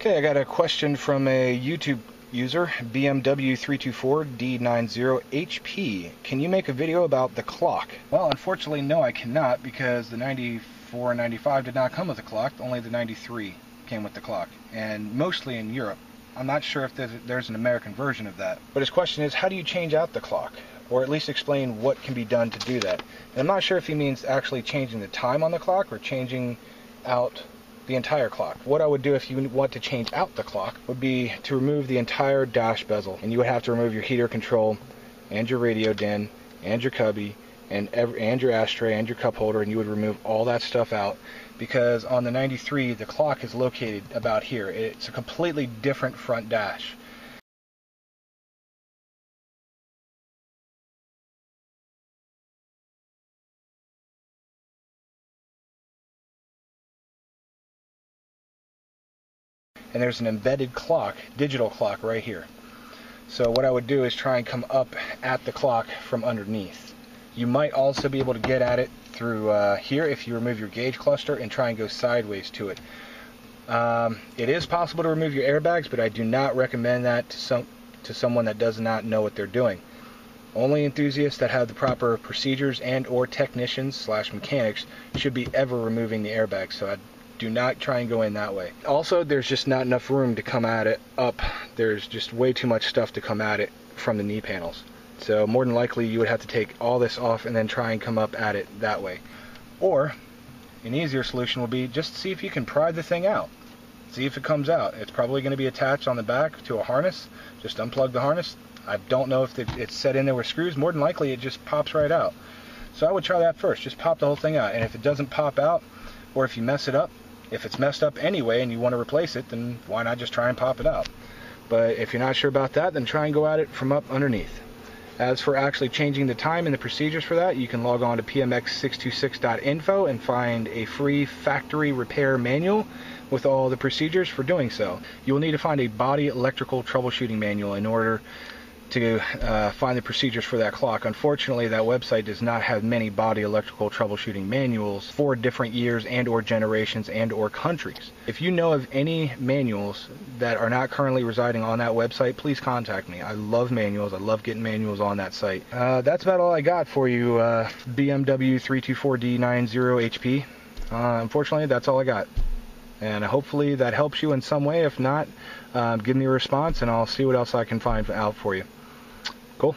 Okay, I got a question from a YouTube user, BMW324D90HP. Can you make a video about the clock? Well, unfortunately, no, I cannot, because the 94 and 95 did not come with a clock. Only the 93 came with the clock, and mostly in Europe. I'm not sure if there's an American version of that. But his question is, how do you change out the clock? Or at least explain what can be done to do that. And I'm not sure if he means actually changing the time on the clock or changing out the entire clock. What I would do if you want to change out the clock would be to remove the entire dash bezel, and you would have to remove your heater control and your radio din and your cubby and your ashtray and your cup holder, and you would remove all that stuff out, because on the 93 the clock is located about here. It's a completely different front dash. And there's an embedded clock, digital clock, right here. So what I would do is try and come up at the clock from underneath. You might also be able to get at it through here if you remove your gauge cluster and try and go sideways to it. It is possible to remove your airbags, but I do not recommend that to someone that does not know what they're doing. Only enthusiasts that have the proper procedures and or technicians / mechanics should be ever removing the airbags. So do not try and go in that way. Also, there's just not enough room to come at it up. There's just way too much stuff to come at it from the knee panels. So more than likely you would have to take all this off and then try and come up at it that way. Or an easier solution will be just see if you can pry the thing out. See if it comes out. It's probably going to be attached on the back to a harness. Just unplug the harness. I don't know if it's set in there with screws. More than likely it just pops right out. So I would try that first. Just pop the whole thing out. And if it doesn't pop out, or if you mess it up, if it's messed up anyway and you want to replace it, then why not just try and pop it out? But if you're not sure about that, then try and go at it from up underneath. As for actually changing the time and the procedures for that, you can log on to pmx626.info and find a free factory repair manual with all the procedures for doing so. You will need to find a body electrical troubleshooting manual in order to find the procedures for that clock. Unfortunately, that website does not have many body electrical troubleshooting manuals for different years and or generations and or countries. If you know of any manuals that are not currently residing on that website, please contact me. I love manuals. I love getting manuals on that site. That's about all I got for you, BMW 324D90HP. Unfortunately, that's all I got. And hopefully that helps you in some way. If not, give me a response and I'll see what else I can find out for you. Cool.